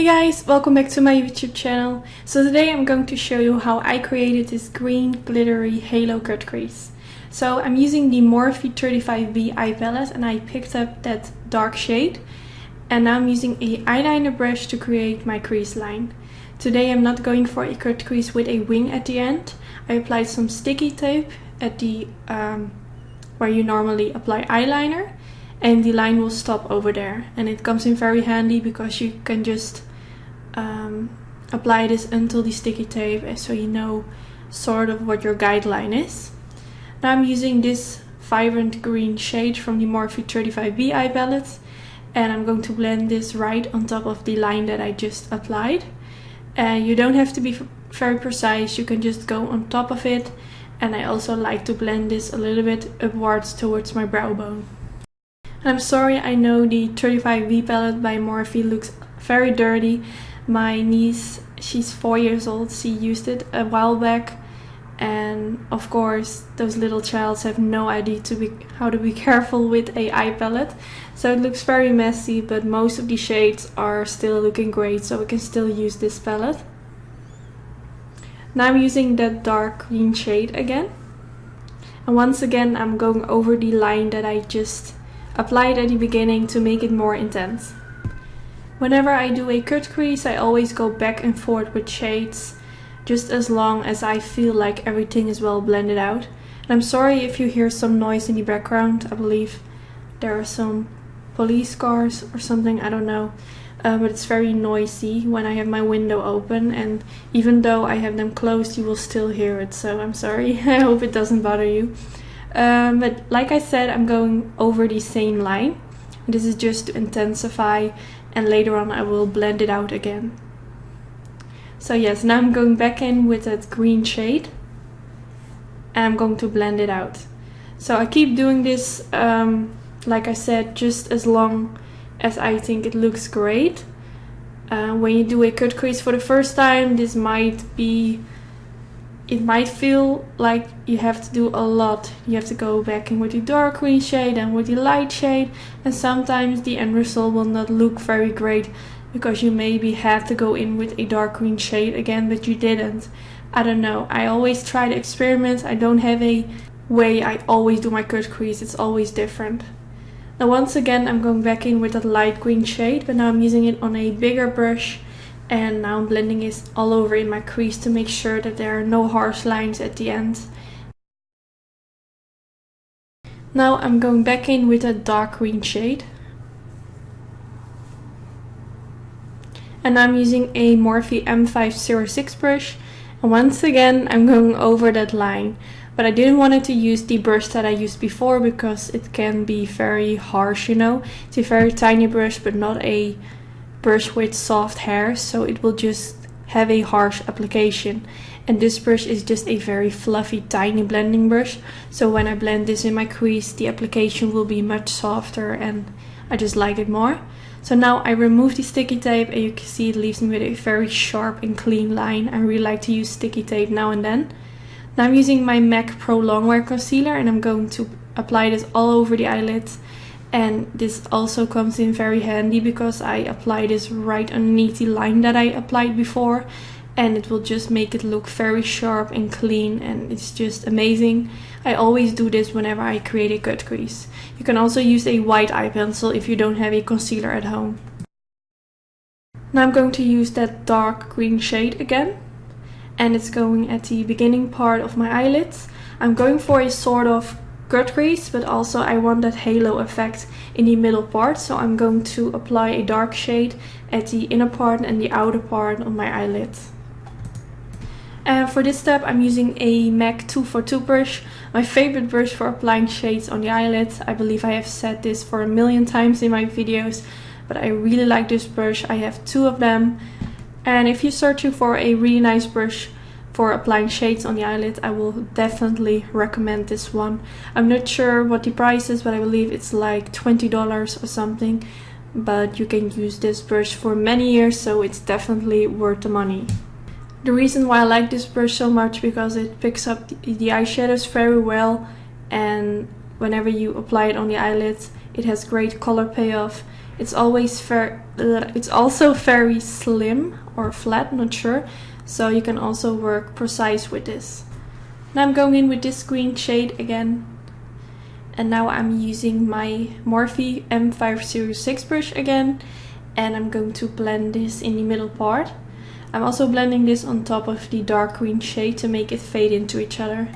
Hey guys, welcome back to my YouTube channel. So today I'm going to show you how I created this green glittery halo cut crease. So I'm using the Morphe 35B eye palette and I picked up that dark shade. And now I'm using a eyeliner brush to create my crease line. Today I'm not going for a cut crease with a wing at the end. I applied some sticky tape at the where you normally apply eyeliner. And the line will stop over there, and it comes in very handy because you can just apply this until the sticky tape, so you know sort of what your guideline is. Now I'm using this vibrant green shade from the Morphe 35B eye palette, and I'm going to blend this right on top of the line that I just applied. And you don't have to be very precise, you can just go on top of it. And I also like to blend this a little bit upwards towards my brow bone. I'm sorry, I know the 35B palette by Morphe looks very dirty. My niece, she's 4 years old, she used it a while back. And of course, those little childs have no idea how to be careful with a eye palette. So it looks very messy, but most of the shades are still looking great, so we can still use this palette. Now I'm using that dark green shade again. And once again, I'm going over the line that I just applied at the beginning to make it more intense. Whenever I do a cut crease, I always go back and forth with shades, just as long as I feel like everything is well blended out. And I'm sorry if you hear some noise in the background. I believe there are some police cars or something, I don't know. But it's very noisy when I have my window open, and even though I have them closed, you will still hear it, so I'm sorry. I hope it doesn't bother you. But like I said, I'm going over the same line. This is just to intensify, and later on I will blend it out again. So yes, now I'm going back in with that green shade and I'm going to blend it out. So I keep doing this, like I said, just as long as I think it looks great. When you do a cut crease for the first time, it might feel like you have to do a lot. You have to go back in with the dark green shade and with the light shade, and sometimes the end result will not look very great because you maybe had to go in with a dark green shade again, but you didn't. I don't know. I always try to experiment. I don't have a way I always do my cut crease. It's always different. Now once again, I'm going back in with that light green shade, but now I'm using it on a bigger brush. And now I'm blending it all over in my crease to make sure that there are no harsh lines at the end. Now I'm going back in with a dark green shade. And I'm using a Morphe M506 brush. And once again, I'm going over that line. But I didn't want to use the brush that I used before because it can be very harsh, you know. It's a very tiny brush, but not a brush with soft hair, so it will just have a harsh application. And this brush is just a very fluffy tiny blending brush, so when I blend this in my crease, the application will be much softer and I just like it more. So now I remove the sticky tape and you can see it leaves me with a very sharp and clean line. I really like to use sticky tape now and then. Now I'm using my MAC Pro Longwear Concealer and I'm going to apply this all over the eyelids. And this also comes in very handy because I apply this right underneath the line that I applied before, and it will just make it look very sharp and clean, and it's just amazing. I always do this whenever I create a cut crease. You can also use a white eye pencil if you don't have a concealer at home. Now I'm going to use that dark green shade again, and it's going at the beginning part of my eyelids. I'm going for a sort of cut crease, but also I want that halo effect in the middle part, so I'm going to apply a dark shade at the inner part and the outer part of my eyelid. And for this step I'm using a MAC 242 brush, my favorite brush for applying shades on the eyelids. I believe I have said this for a million times in my videos, but I really like this brush. I have 2 of them, and if you're searching for a really nice brush for applying shades on the eyelid, I will definitely recommend this one. I'm not sure what the price is, but I believe it's like $20 or something. But you can use this brush for many years, so it's definitely worth the money. The reason why I like this brush so much because it picks up the eyeshadows very well, and whenever you apply it on the eyelids, it has great color payoff. It's also very slim or flat, not sure. So you can also work precise with this. Now I'm going in with this green shade again. And now I'm using my Morphe M506 brush again. And I'm going to blend this in the middle part. I'm also blending this on top of the dark green shade to make it fade into each other.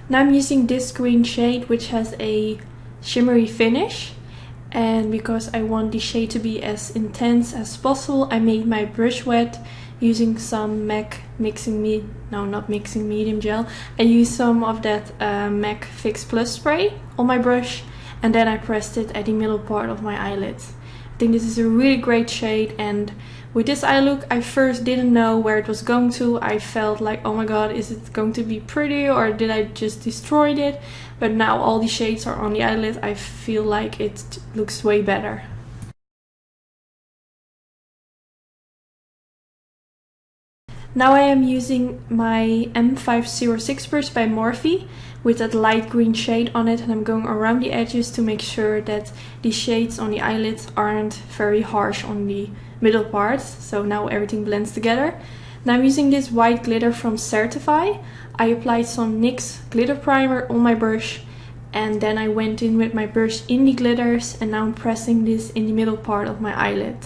Now I'm using this green shade, which has a shimmery finish, and because I want the shade to be as intense as possible, I made my brush wet using some MAC medium gel. I used some of that MAC Fix Plus spray on my brush, and then I pressed it at the middle part of my eyelid. I think this is a really great shade, and with this eye look I first didn't know where it was going to. I felt like, oh my god, is it going to be pretty or did I just destroy it? But now all the shades are on the eyelid, I feel like it looks way better. Now I am using my M506 brush by Morphe with that light green shade on it, and I'm going around the edges to make sure that the shades on the eyelids aren't very harsh on the middle parts. So now everything blends together. Now I'm using this white glitter from Certify. I applied some NYX glitter primer on my brush, and then I went in with my brush in the glitters, and now I'm pressing this in the middle part of my eyelid.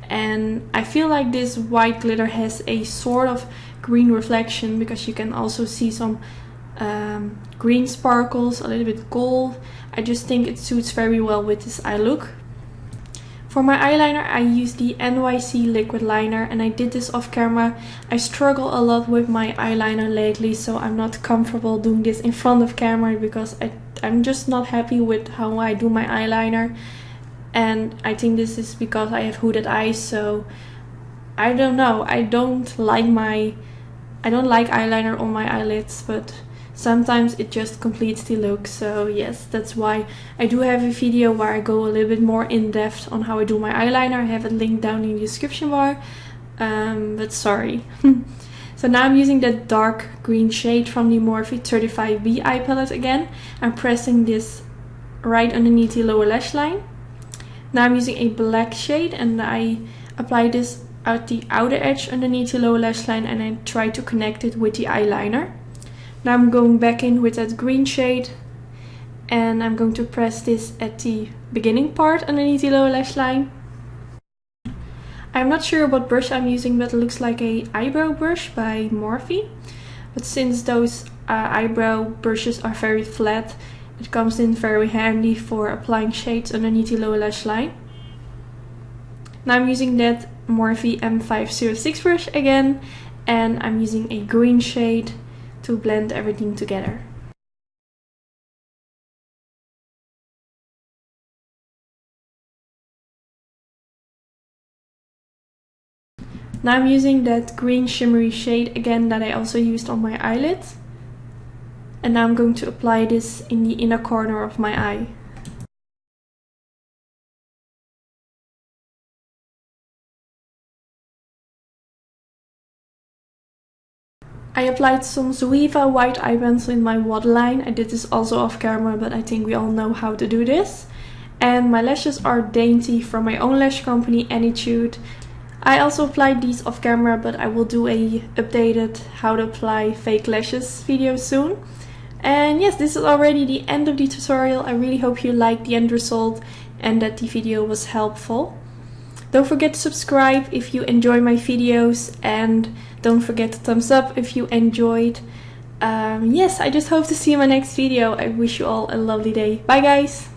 And I feel like this white glitter has a sort of green reflection, because you can also see some green sparkles, a little bit gold. I just think it suits very well with this eye look. For my eyeliner I used the NYC liquid liner, and I did this off camera. I struggle a lot with my eyeliner lately, so I'm not comfortable doing this in front of camera because I'm just not happy with how I do my eyeliner. And I think this is because I have hooded eyes, so I don't know. I don't like eyeliner on my eyelids, but sometimes it just completes the look. So yes, that's why I do have a video where I go a little bit more in depth on how I do my eyeliner. I have it linked down in the description bar, but sorry. So now I'm using that dark green shade from the Morphe 35B eye palette again. I'm pressing this right underneath the lower lash line. Now I'm using a black shade, and I apply this at the outer edge underneath the lower lash line, and I try to connect it with the eyeliner. Now I'm going back in with that green shade, and I'm going to press this at the beginning part underneath the lower lash line. I'm not sure what brush I'm using, but it looks like a eyebrow brush by Morphe. But since those eyebrow brushes are very flat, it comes in very handy for applying shades underneath the lower lash line. Now I'm using that Morphe M506 brush again, and I'm using a green shade to blend everything together. Now I'm using that green shimmery shade again that I also used on my eyelid. And now I'm going to apply this in the inner corner of my eye. I applied some Zoeva white eye pencil in my waterline. I did this also off camera, but I think we all know how to do this. And my lashes are dainty from my own lash company, Anytude. I also applied these off camera, but I will do a updated how to apply fake lashes video soon. And yes, this is already the end of the tutorial. I really hope you liked the end result and that the video was helpful. Don't forget to subscribe if you enjoy my videos, and don't forget to thumbs up if you enjoyed. Yes, I just hope to see you in my next video. I wish you all a lovely day. Bye guys!